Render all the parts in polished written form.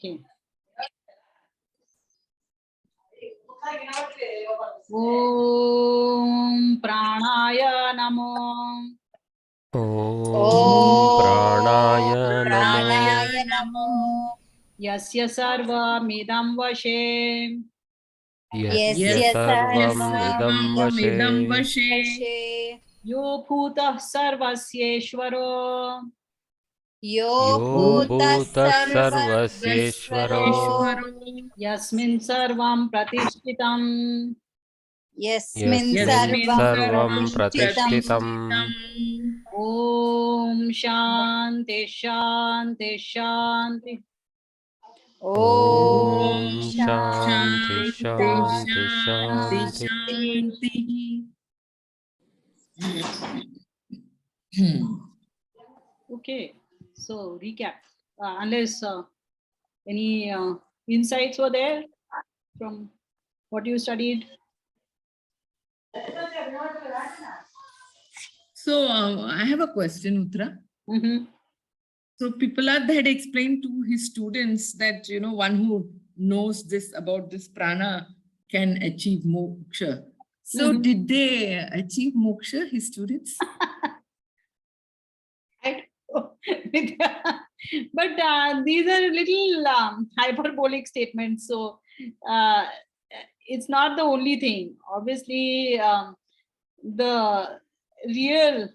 Okay. Om Pranaya Namo. Om Pranaya Namo. Yasya Sarva Midam Vashe. Yasya Sarvam Idam Vashe. Yo Bhutah Sarvasyeshvaro. Yo Bhuta Sarvasyeshvaro. Sarvasyeshvaro. Yasmin Sarvam Pratishtitam. Yasmin Yasmin Sarvam Sarvam Pratishtitam. Om Shanti Shanti Shanti. Om Shanti Shanti Shanti. Okay, so recap. Unless any insights were there from what you studied. So I have a question, Uttara. Mm-hmm. So Pipalad had explained to his students that, one who knows this about this prana can achieve moksha. So did they achieve moksha, his students? But these are little hyperbolic statements. So it's not the only thing. Obviously, the real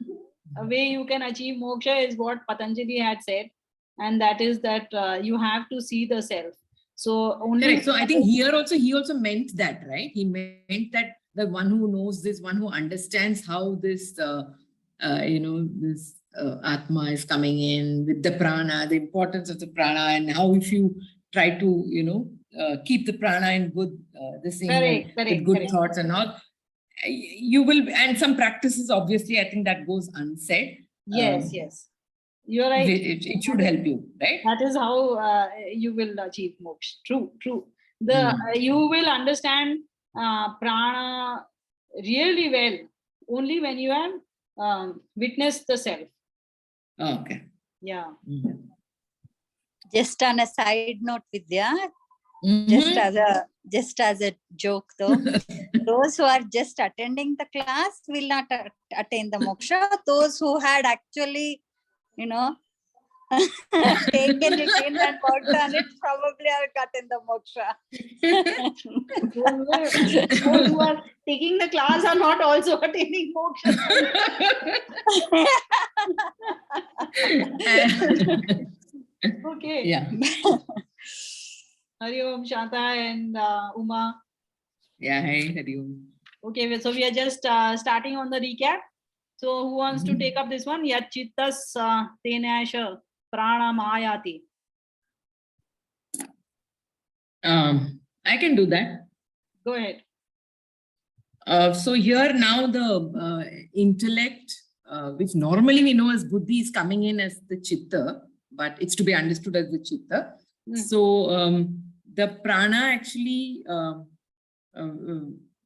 way you can achieve moksha is what Patanjali had said, and that is that you have to see the self. So only. Correct. So I think he also meant that, right? He meant that the one who knows this, one who understands how this, this Atma is coming in with the prana, the importance of the prana, and how if you try to, keep the prana in good, with good thoughts and all, you will, and some practices, obviously, I think that goes unsaid. Yes, yes. You're right. It should help you, right? That is how you will achieve moksha. True, true. You will understand prana really well only when you have witnessed the self. Okay. Yeah. Just on a side note, Vidya, just as a joke though, those who are just attending the class will not attain the moksha. Those who had actually, taken it in and worked on it probably are gotten the moksha. Those who are taking the class are not also attaining moksha. Okay. Yeah. Hari Om, Shanta and Uma. Yeah, hey, Hari Om. Okay, so we are just starting on the recap. So who wants to take up this one? Yat chittas tenasha prana mayati. I can do that. Go ahead. So here now the intellect, which normally we know as buddhi, is coming in as the chitta, but it's to be understood as the chitta. So the prana actually,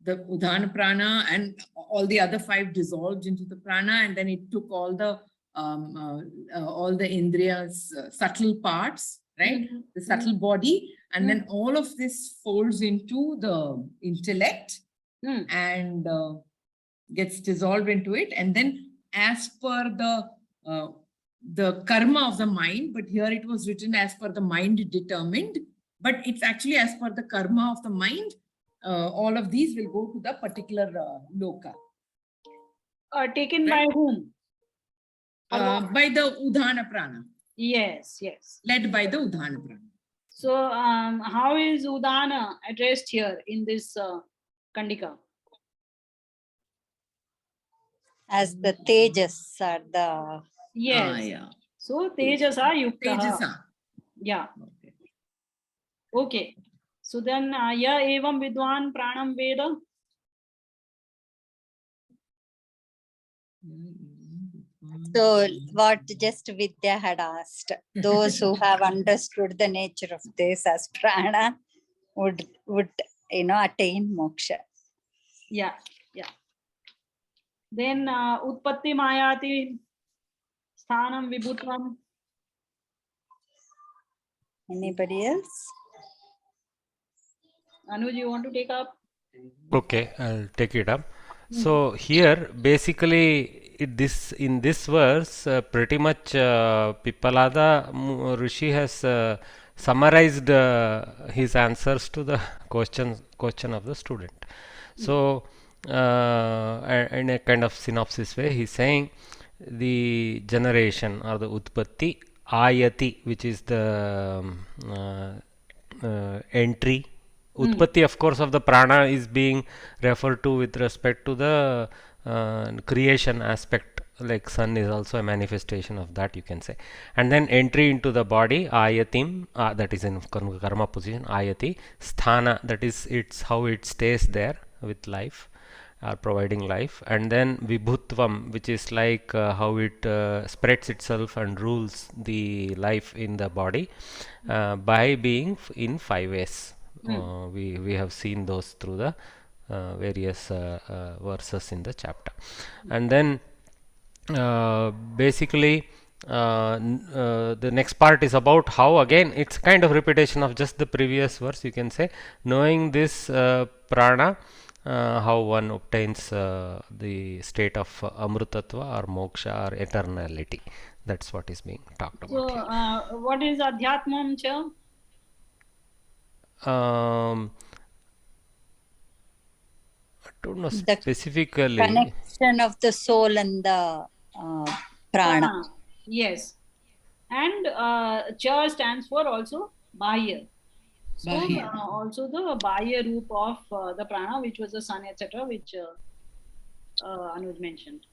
the udhana prana and all the other 5 dissolved into the prana, and then it took all the indriyas, subtle parts, right? The subtle body, and then all of this folds into the intellect and gets dissolved into it, and then as per the karma of the mind, but here it was written as per the mind determined, but it's actually as per the karma of the mind. All of these will go to the particular loka. Taken by whom? By the udhana prana. Yes, yes. Led by the udhana prana. So how is udhana addressed here in this kandika? As the tejas or the... Yes. Yeah. So tejasa yukta. Tejasa. Yeah. Okay. So then ya evam vidwan pranam veda. So what just Vidya had asked, those who have understood the nature of this as prana would attain moksha. Yeah, yeah. Then utpatti mayati sthanam vibhutvam. Anybody else? Anuj, you want to take up? Okay, I'll take it up. So here, basically, in this verse, pretty much Pipalada Rishi has summarized his answers to the question of the student. So, in a kind of synopsis way, he's saying the generation or the utpatti ayati, which is the entry. Utpatti, of course, of the prana is being referred to with respect to the creation aspect, like sun is also a manifestation of that, you can say. And then entry into the body, ayatim, that is in karma position, ayati, sthana, that is it's how it stays there with life, providing life, and then vibhutvam, which is like how it spreads itself and rules the life in the body by being in 5 ways. We have seen those through the various verses in the chapter. And then basically the next part is about how, again, it's kind of repetition of just the previous verse, you can say. Knowing this prana, how one obtains the state of amrutatva or moksha or eternality. That's what is being talked So, about here. what is Adhyatmam cha? I don't know The specifically. connection of the soul and the prana. Yes. And cha stands for also Bahya. So, Bahya. also the Bahya roop of the prana, which was the sun, etc., which Anuj mentioned.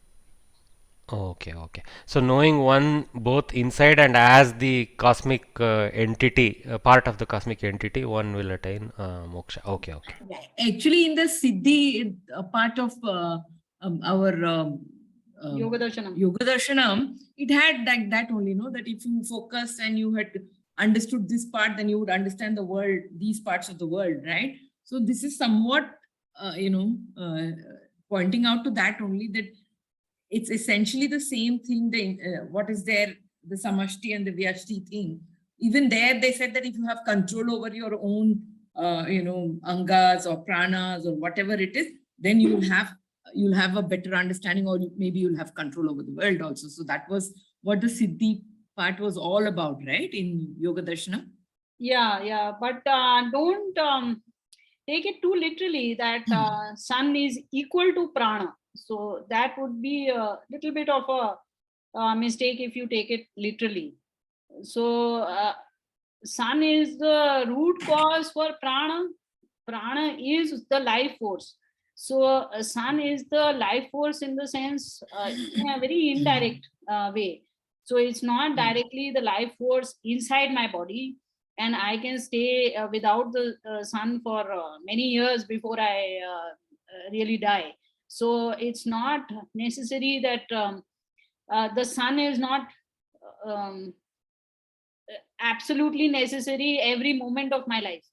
Okay, okay. So knowing one both inside and as the cosmic entity, part of the cosmic entity, one will attain moksha. Okay, okay. Actually, in the Siddhi part of our Yoga Darshanam. Yoga Darshanam, it had like that only, no? That if you focused and you had understood this part, then you would understand the world, these parts of the world, right? So this is somewhat, pointing out to that only, that it's essentially the same thing. What is there, the samashti and the vyashti thing. Even there, they said that if you have control over your own, angas or pranas or whatever it is, then you'll have a better understanding, or maybe you'll have control over the world also. So that was what the Siddhi part was all about, right? In Yoga Darshanam. Yeah. But don't take it too literally that sun is equal to prana. So that would be a little bit of a mistake if you take it literally. So sun is the root cause for prana. Prana is the life force. So sun is the life force in the sense, in a very indirect way. So it's not directly the life force inside my body, and I can stay without the sun for many years before I really die. So it's not necessary that the sun is not um, absolutely necessary every moment of my life.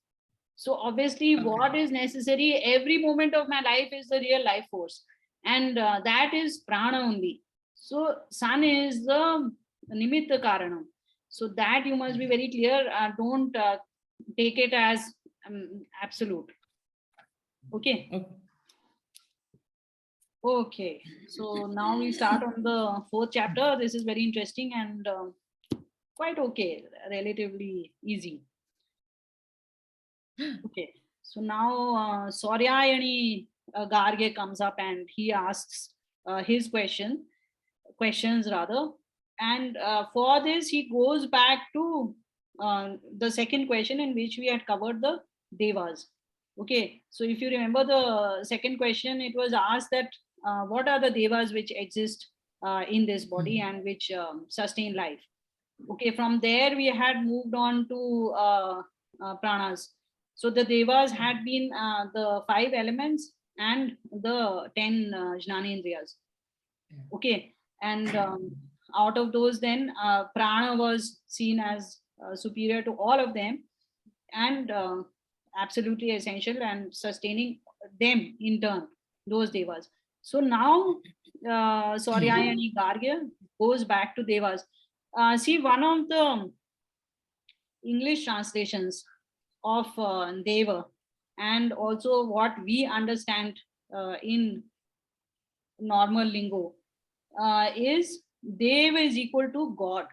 So obviously, what is necessary every moment of my life is the real life force, and that is prana only. So sun is the nimitta karanam. So that you must be very clear. Don't take it as absolute. Okay. Okay. So now we start on the 4th chapter. This is very interesting and quite okay, relatively easy. Okay, so now Saurayani Garge comes up and he asks his questions rather, and for this he goes back to the second question in which we had covered the devas. Okay, so if you remember the second question, it was asked that what are the devas which exist in this body and which sustain life. Okay, from there we had moved on to pranas. So the devas had been the 5 elements and the 10 jnanendriyas. Okay, and out of those, then prana was seen as superior to all of them and absolutely essential and sustaining them in turn, those devas. So now Saurayani Gargya goes back to devas. See, one of the English translations of Deva, and also what we understand in normal lingo, is Dev is equal to God.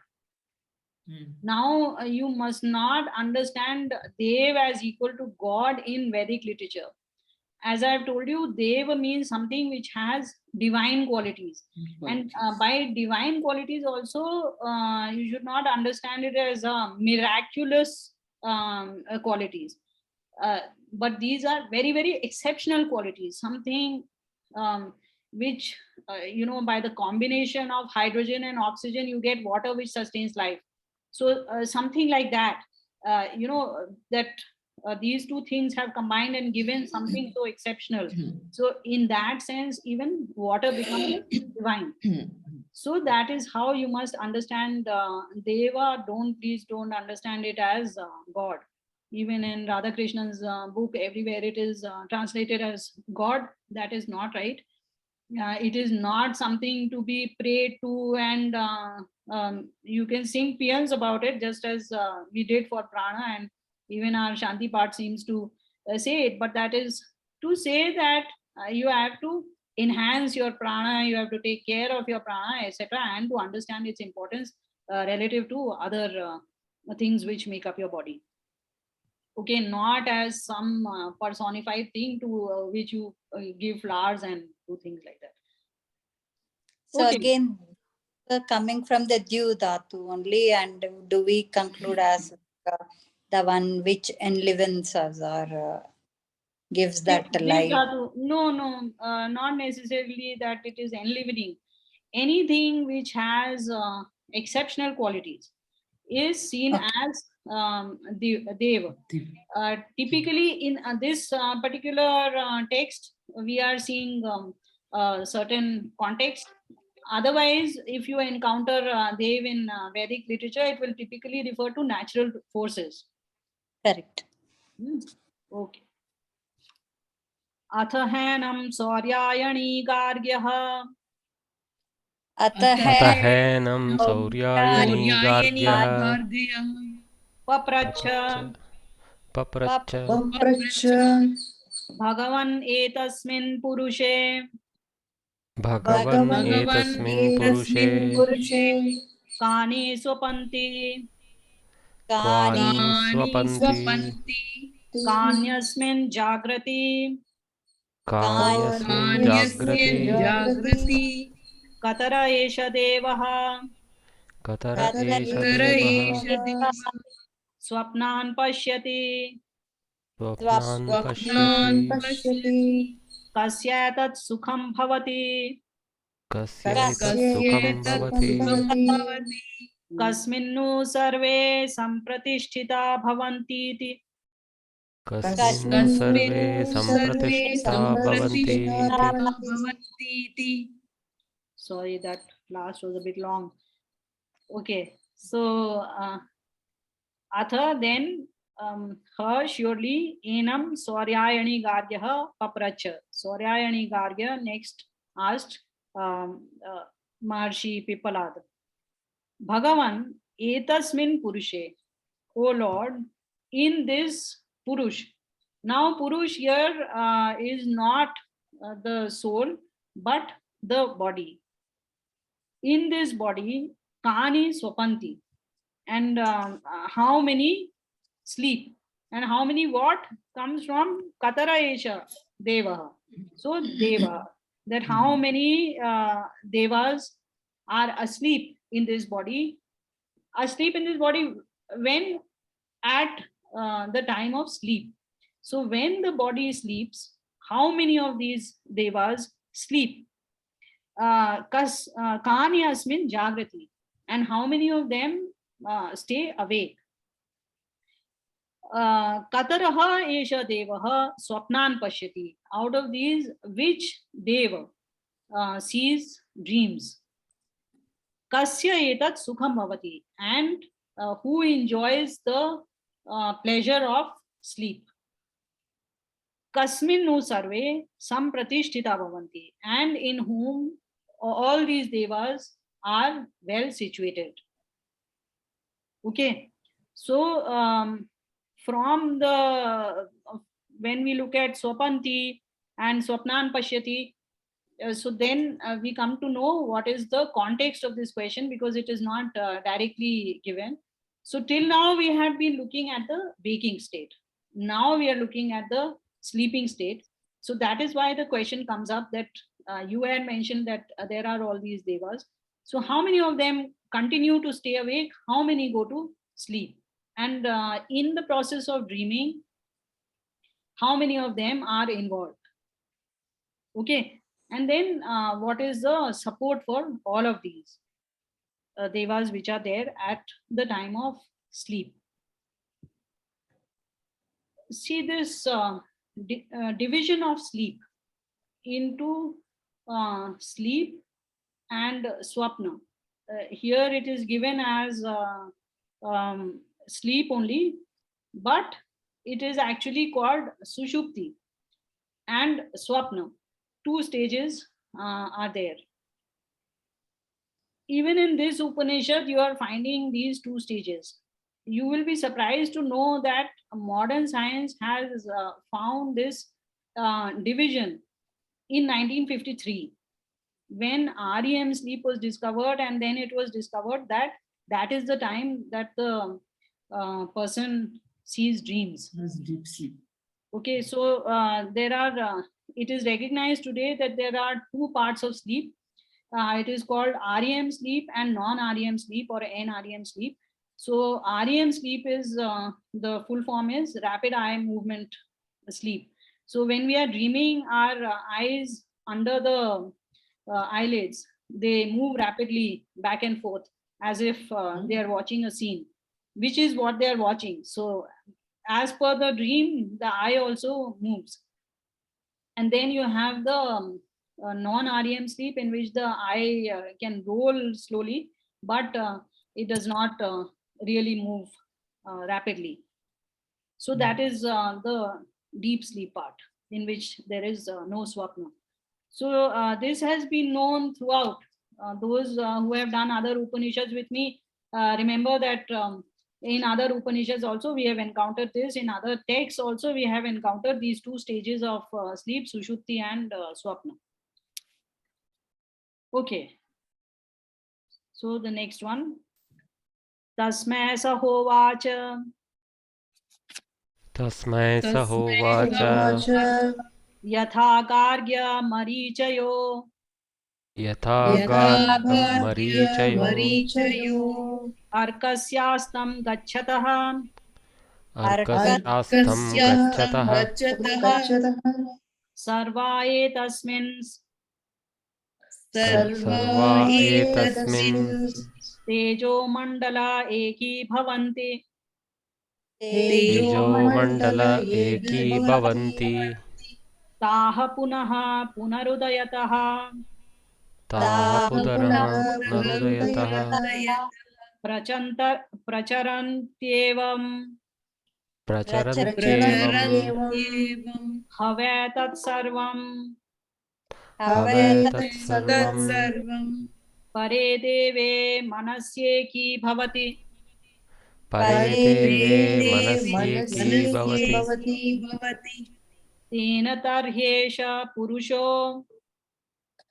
Now you must not understand Dev as equal to God in Vedic literature. As I've told you, Deva means something which has divine qualities. And by divine qualities also, you should not understand it as miraculous qualities. But these are very, very exceptional qualities, something which, by the combination of hydrogen and oxygen, you get water which sustains life. So something like that, that these two things have combined and given something so exceptional. So in that sense, even water becomes divine. So that is how you must understand Deva. Please don't understand it as God. Even in Radha Krishna's book, everywhere it is translated as God. That is not right. It is not something to be prayed to, and you can sing paeans about it, just as we did for prana, and even our Shanti part seems to say it. But that is to say that you have to enhance your prana, you have to take care of your prana, etc., and to understand its importance relative to other things which make up your body. Okay, not as some personified thing to which you give flowers and do things like that. So Okay. again, coming from the Dyu Dhatu only, and do we conclude as the one which enlivens us or gives that life? No, not necessarily that it is enlivening. Anything which has exceptional qualities is seen as Deva. Typically, in this particular text, we are seeing certain context. Otherwise, if you encounter Dev in Vedic literature, it will typically refer to natural forces. Correct. Okay. अथ हैनं सौर्यायणी गार्ग्यः अतहेनं सौर्यायणी गार्ग्यः पप्रच्छ भगवन् एतस्मिन् पुरुषे कानि स्वपन्ति कान्यस्मिन् जाग्रति Qatar एष देवः स्वप्नान् पश्यति कस्यैतत् सुखं भवति कस्मिन्नु सर्वे सम्प्रतिष्ठिता भवन्तीति Sorry, that last was a bit long. Okay, so Atha, then her surely enam Sauryayani Gargya papracha. Sauryayani Gargya next asked Maharshi Pipalad, Bhagavan etasmin purushe, O Lord, in this purush. Now purush here is not the soul but the body. In this body, kani swapanti, and how many sleep, and how many what comes from katara esha deva. So deva, that how many devas are asleep in this body, when at the time of sleep. So when the body sleeps, how many of these devas sleep? Kani asmin jagrati, and how many of them stay awake? Kataraha esha devaha swapnan pashyati. Out of these, which deva sees dreams? Kasya etat sukham bhavati, and who enjoys the pleasure of sleep? Kasmin nu sarve sampratishtita bhavanti, and in whom all these devas are well situated. Okay, So from the when we look at Swapanti and Swapnan Pashyati, so then we come to know what is the context of this question, because it is not directly given. So till now we had been looking at the waking state. Now we are looking at the sleeping state. So that is why the question comes up that you had mentioned that there are all these devas. So how many of them continue to stay awake? How many go to sleep? And in the process of dreaming, how many of them are involved? Okay. And then what is the support for all of these devas which are there at the time of sleep? See this division of sleep into sleep and swapna. Here it is given as sleep only, but it is actually called sushupti and swapna. Two stages are there. Even in this Upanishad, you are finding these two stages. You will be surprised to know that modern science has found this division in 1953, when REM sleep was discovered, and then it was discovered that that is the time that the person sees dreams. Has deep sleep. Okay, so there are, it is recognized today that there are two parts of sleep. It is called REM sleep and non-REM sleep, or NREM sleep. So REM sleep is, the full form is rapid eye movement sleep. So when we are dreaming, our eyes under the eyelids, they move rapidly back and forth as if they are watching a scene, which is what they are watching. So as per the dream, the eye also moves. And then you have the non-REM sleep, in which the eye can roll slowly, but it does not really move rapidly. So that is the deep sleep part, in which there is no swapna. So this has been known throughout. Those who have done other Upanishads with me remember that in other Upanishads also we have encountered this. In other texts also we have encountered these two stages of sleep, Sushupti and Swapna. Okay. So the next one. Tasmai sahovacha Tasmai sahovacha yatha gargya marichayo yatha gargam marichayo arkasyastam gachatah arkasyastham gachatah sarva etasmin sarva etasmin tejo mandala eki bhavanti tejo mandala eki bhavanti taha punaha punarudayatah taha punarudayatah pracharantyevam pracharantyevam havetat sarvam havetat sarvam pare deve manasyeki bhavati pare deve manasyeki bhavati tena tarhyesha purusho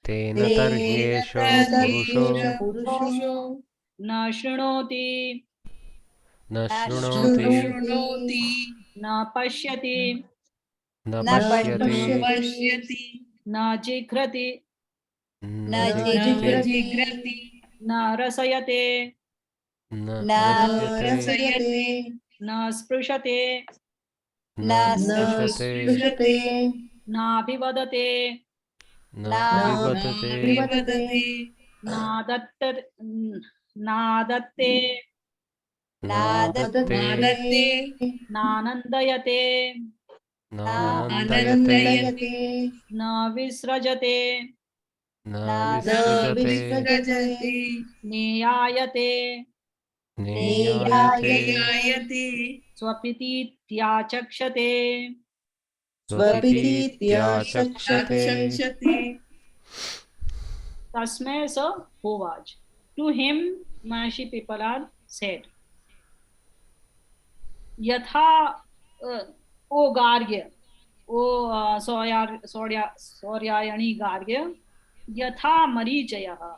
tena tarhyesho purusho na shrunoti na shrunoti na pashyati na pashyati na jigrati na jigrati na rasayate na rasyate na sprushate na sprushate na bhivadate na vibhadate na datte na datte na datte na nandayate na nandayate na visrajate na visrajate niyayate niyayate swapiti tyachakshate. swapiti Tasmai sa hovaj. To him, Maharishi Pipalar said. Yatha O Gargya, O Soryayani Gargya, Yatha Marichayaha,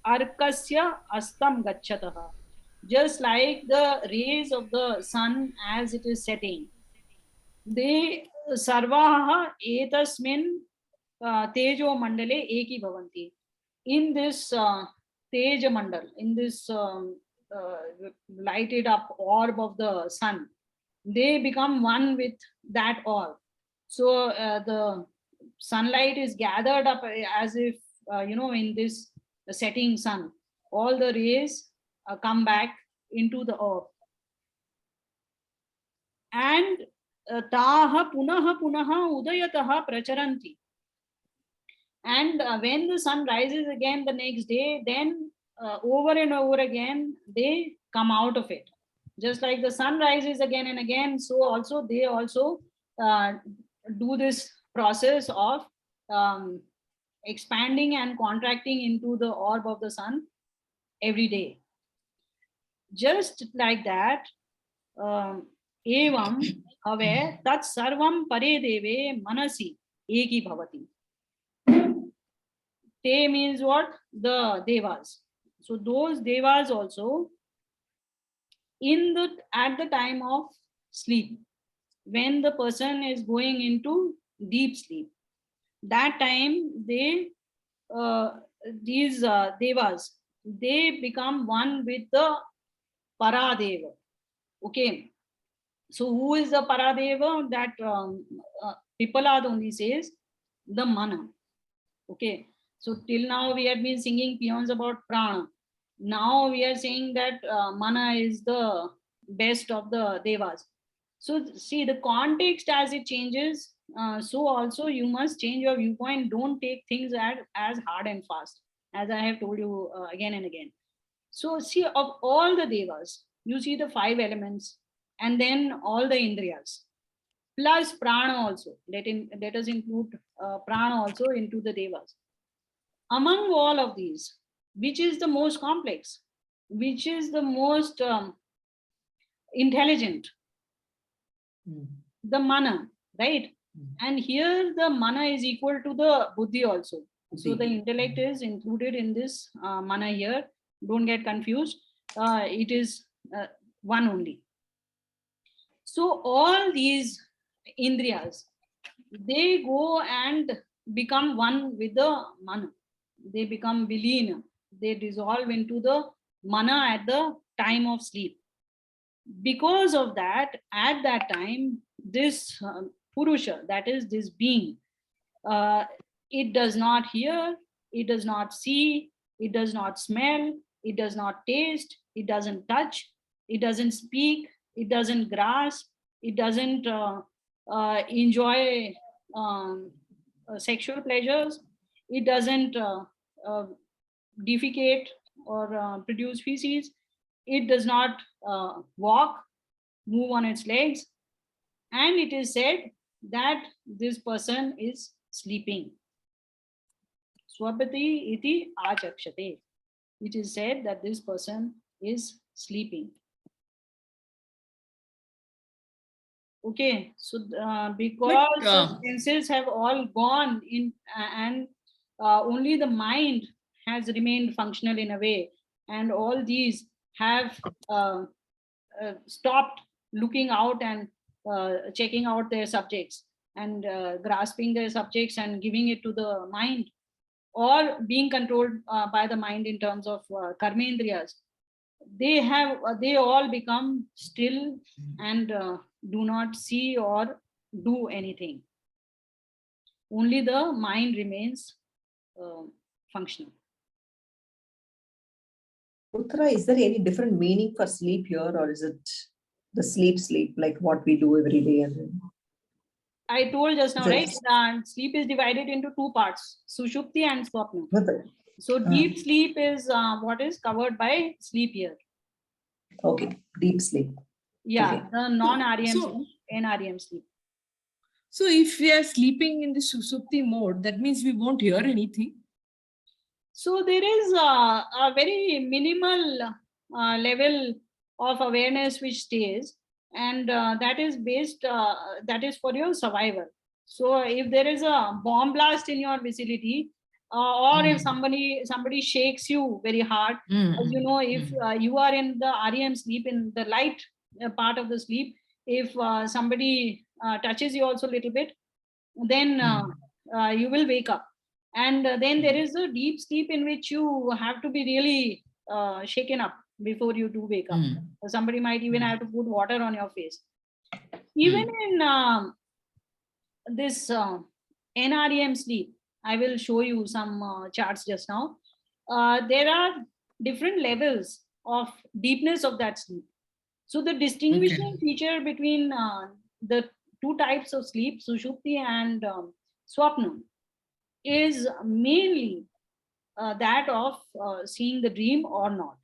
Arkasya Astam Gacchataha. Just like the rays of the sun as it is setting, they sarvaha etasmin tejo mandale eki bhavanti. In this teja mandal, in this lighted up orb of the sun, they become one with that orb. So the sunlight is gathered up as if in this setting sun, all the rays come back into the orb, and taha punaha punaha udayataha pracharanti. And when the sun rises again the next day, then over and over again they come out of it. Just like the sun rises again and again, so also they also do this process of expanding and contracting into the orb of the sun every day. Just like that, evam ave tat sarvam pare deve manasi eki bhavati. Te means what? The devas. So those devas also at the time of sleep, when the person is going into deep sleep, that time these devas, they become one with the Paradeva. Okay. So who is the Paradeva? That Pipalad only says the Mana. Okay. So till now we have been singing peons about prana. Now we are saying that mana is the best of the devas. So see, the context as it changes, so also you must change your viewpoint. Don't take things as hard and fast, as I have told you again and again. So see, of all the devas, you see the 5 elements, and then all the indriyas, plus prana also. Let us include prana also into the devas. Among all of these, which is the most complex, which is the most intelligent? The mana, right? And here the mana is equal to the buddhi also. So the intellect is included in this mana here. Don't get confused. It is one only. So all these indriyas, they go and become one with the mana. They become vilina. They dissolve into the mana at the time of sleep. Because of that, at that time, this Purusha, that is this being, it does not hear, it does not see, it does not smell, it does not taste, it doesn't touch, it doesn't speak, it doesn't grasp, it doesn't enjoy sexual pleasures, it doesn't defecate or produce feces, it does not walk, move on its legs, and it is said that this person is sleeping. Swapati iti achakshate. It is said that this person is sleeping. Okay, so because the senses have all gone in and only the mind has remained functional in a way, and all these have stopped looking out and checking out their subjects and grasping their subjects and giving it to the mind, or being controlled by the mind in terms of karmendriyas. They all become still and do not see or do anything. Only the mind remains functional. Uttara, is there any different meaning for sleep here, or is it the sleep like what we do every day? And I told just now, right? Sleep is divided into 2 parts, Sushupti and Swapna. So deep sleep is what is covered by sleep here. Okay, deep sleep. Yeah, okay. The non-REM sleep, NREM sleep. So if we are sleeping in the Sushupti mode, that means we won't hear anything. So there is a very minimal level of awareness which stays, and that is based, that is for your survival. So if there is a bomb blast in your vicinity, or if somebody shakes you very hard, as you know, if you are in the REM sleep, in the light part of the sleep, if somebody touches you also a little bit, then you will wake up. And then there is a deep sleep in which you have to be really shaken up before you do wake up. So somebody might even have to put water on your face. Even in this NREM sleep, I will show you some charts just now. There are different levels of deepness of that sleep. So the distinguishing feature between the two types of sleep, Sushupti and Swapna, is mainly that of seeing the dream or not.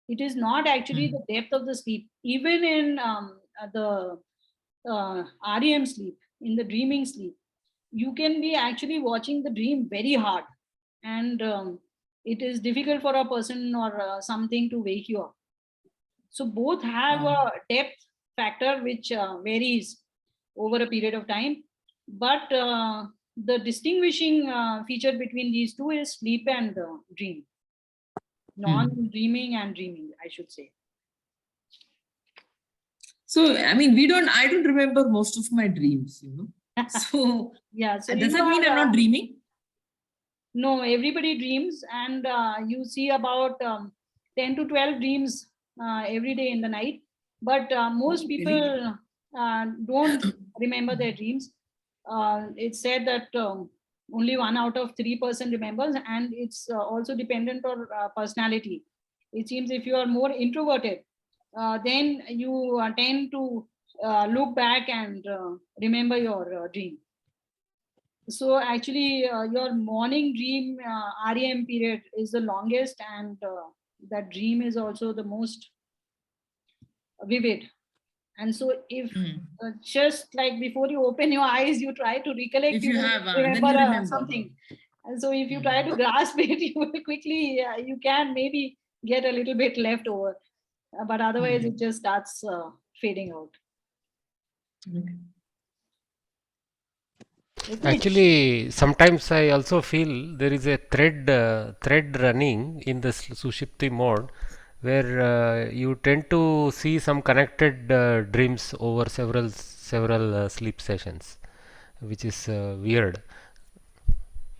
It is not actually the depth of the sleep. Even in the REM sleep, in the dreaming sleep, you can be actually watching the dream very hard, and it is difficult for a person or something to wake you up. So both have a depth factor which varies over a period of time, but the distinguishing feature between these two is sleep and dream, non-dreaming and dreaming, I should say. So, I mean, I don't remember most of my dreams, So, yeah. So does that mean I'm not dreaming? No, everybody dreams, and you see about 10 to 12 dreams every day in the night. But most people don't remember their dreams. It's said that only 1 out of 3% remembers, and it's also dependent on personality. It seems if you are more introverted, then you tend to look back and remember your dream. So actually, your morning dream REM period is the longest, and that dream is also the most vivid. And so if just like before you open your eyes, you try to recollect, If you you will have, then you remember something. And so if you try to grasp it, you will quickly, you can maybe get a little bit left over. But otherwise, it just starts fading out. Okay. Actually, sometimes I also feel there is a thread running in the Sushupti mode, where you tend to see some connected dreams over several sleep sessions, which is weird.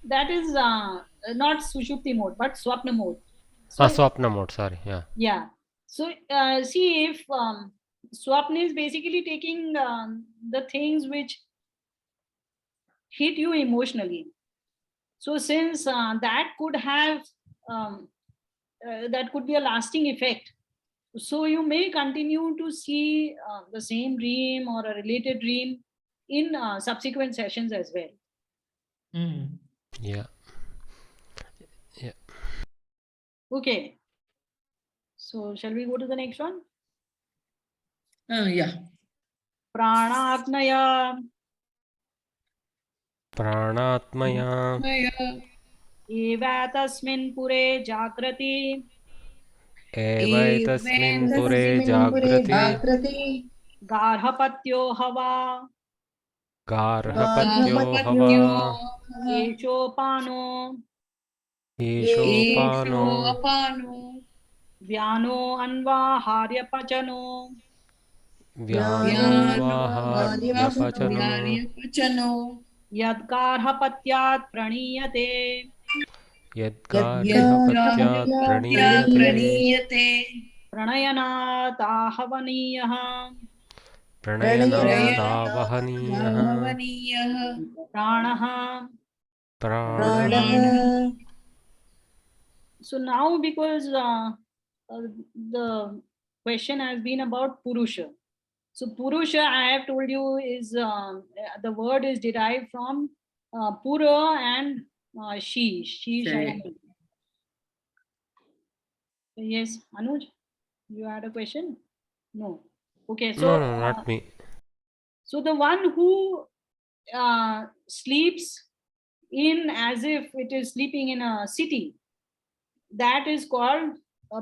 That is not Sushupti mode, but Swapna mode. So, Swapna mode, sorry, yeah. Yeah. So see, if Swapna is basically taking the things which hit you emotionally. So since that could have that could be a lasting effect, so you may continue to see the same dream or a related dream in subsequent sessions as well. Yeah. Yeah. Okay. So shall we go to the next one? Yeah. Pranatmaya. Pranatmaya. एवैतस्मिन् पुरे जागृति एवैतस्मिन् पुरे जागृति गार्हपत्यो हवा गार्हपत्यो हवा एषोपानो ईशोपानो व्यानो अन्वाहार्यपचनो व्यानोऽन्वाहार्यपचनो यद्गार्हपत्यात् प्रणीयते यद्गार्हपत्यात् प्रणीयते प्रणयनादाहवनीयः प्रणयनादावहनीयः प्राणः. So now, because the question has been about Purusha. So Purusha, I have told you, is the word is derived from Pura and she Shayani. Yes, Anuj, you had a question? No. Okay, so no, not me. So the one who sleeps in as if it is sleeping in a city, that is called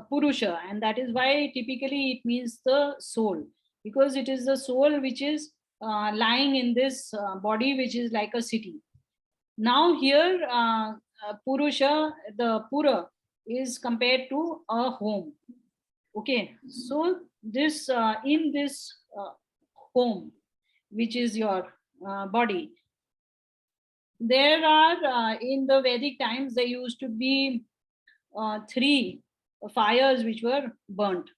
Purusha, and that is why typically it means the soul. because it is the soul which is lying in this body, which is like a city. Now here, Purusha, the Pura, is compared to a home. Okay, so this in this home, which is your body, there are in the Vedic times there used to be 3 fires which were burnt.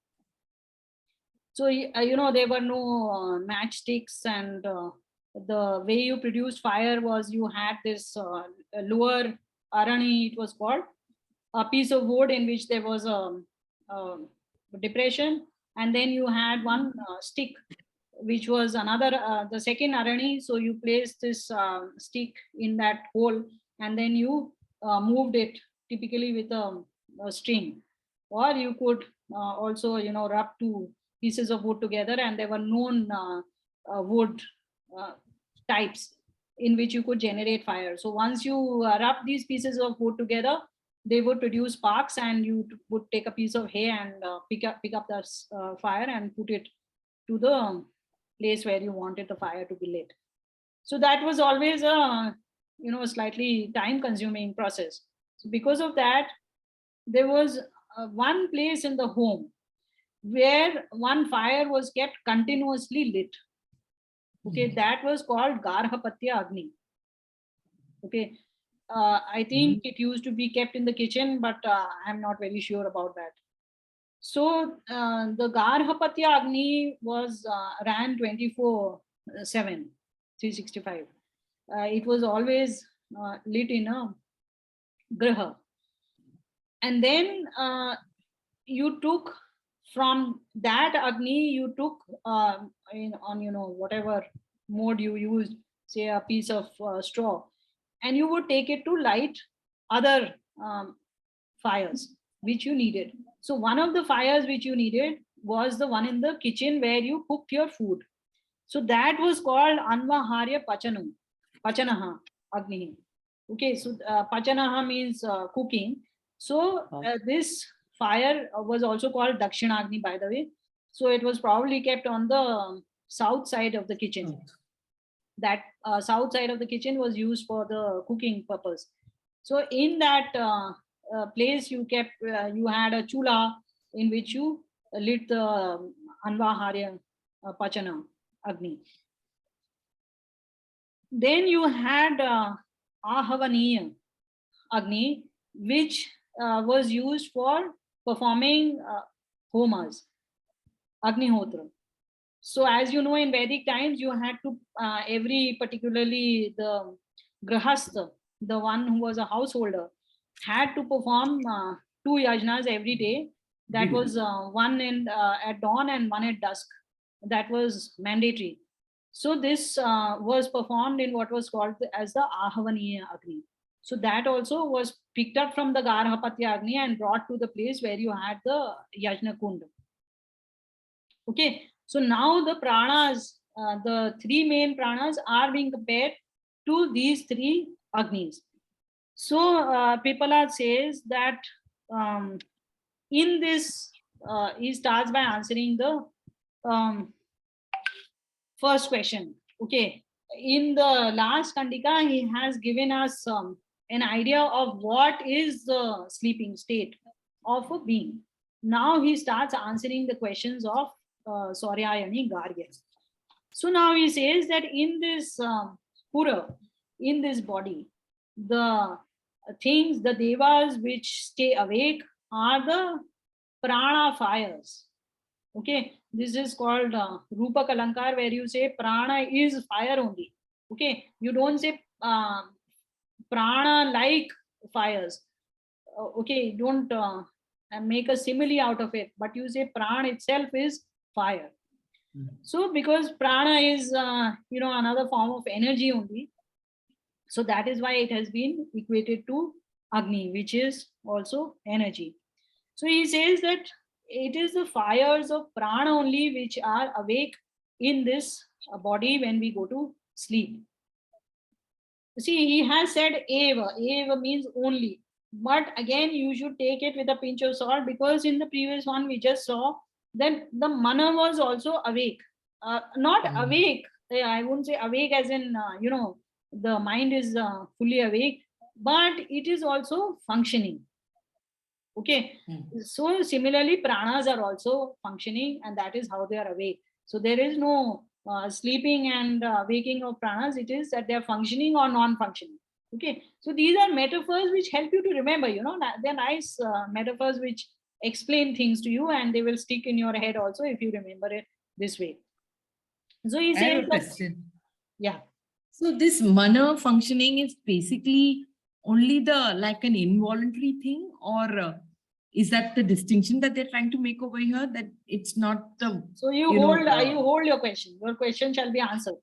So there were no matchsticks, and the way you produced fire was you had this lower arani, it was called, a piece of wood in which there was a depression, and then you had one stick which was another the second arani. So you placed this stick in that hole, and then you moved it, typically with a string, or you could also rub 2 pieces of wood together, and there were known wood types in which you could generate fire. So once you rub these pieces of wood together, they would produce sparks, and you would take a piece of hay and pick up the fire and put it to the place where you wanted the fire to be lit. So that was always a slightly time consuming process. So because of that, there was one place in the home where one fire was kept continuously lit. Okay, that was called Garhapatya Agni. Okay, I think it used to be kept in the kitchen, but I'm not very sure about that. So the Garhapatya Agni was ran 24/7, 365. It was always lit in a griha. And then you took from that Agni, you took on whatever mode you used, say a piece of straw, and you would take it to light other fires which you needed. So one of the fires which you needed was the one in the kitchen where you cooked your food. So that was called Anvaharya Pachanaha Agni. Okay, so Pachanaha means cooking. So this fire was also called Dakshinagni, by the way. So it was probably kept on the south side of the kitchen. That south side of the kitchen was used for the cooking purpose. So in that place, you had a chula in which you lit the Anvaharya Pachana Agni. Then you had Ahavaniya Agni, which was used for performing homas, Agnihotra. So as you know, in Vedic times, you had to, particularly the grahastha, the one who was a householder, had to perform 2 yajnas every day. That was one at dawn and one at dusk. That was mandatory. So this was performed in what was called as the Ahavaniya Agni. So that also was picked up from the Garhapatya Agni and brought to the place where you had the Yajna Kunda. Okay, so now the pranas, the 3 main pranas are being compared to these 3 Agnis. So Pipala says that in this, he starts by answering the first question. Okay, in the last Kandika, he has given us an idea of what is the sleeping state of a being. Now he starts answering the questions of Sauryayani Garya. So now he says that in this Pura, in this body, the things, the devas which stay awake are the prana fires. Okay, this is called Rupa Kalankar, where you say prana is fire only. Okay, you don't say prana like fires. Okay, don't make a simile out of it, but you say prana itself is fire. So because prana is another form of energy only, so that is why it has been equated to Agni, which is also energy. So he says that it is the fires of prana only which are awake in this body when we go to sleep. See, he has said eva. Eva means only. But again, you should take it with a pinch of salt, because in the previous one we just saw that the mana was also awake. not awake. I wouldn't say awake as in, the mind is fully awake, but it is also functioning. Okay. So similarly, pranas are also functioning, and that is how they are awake. So there is no sleeping and waking of pranas. It is that they are functioning or non-functioning. Okay. So these are metaphors which help you to remember, they're nice metaphors which explain things to you, and they will stick in your head also if you remember it this way. So he I have says a that, question. yeah. So this mana functioning is basically only like an involuntary thing, or is that the distinction that they're trying to make over here, that it's not the? So you hold your question. Your question shall be answered.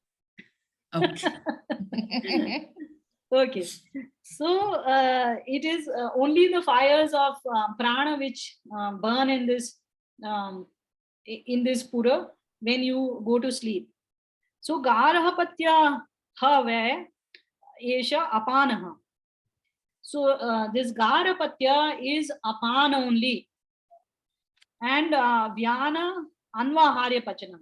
Okay. Okay. So it is only the fires of prana which burn in this pura when you go to sleep. So garahapatya have esha apanaha. So this garapatya is apana only, and vyana anvaharya pachanam.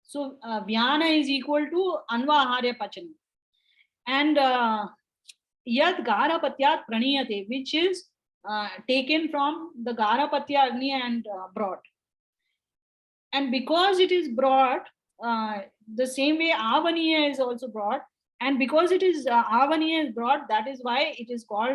So vyana is equal to anvaharya pachanam, and yad garapatyat praniyate, which is taken from the garapatya agni and brought. And because it is brought, the same way avaniya is also brought, and because it is avaniya is brought, that is why it is called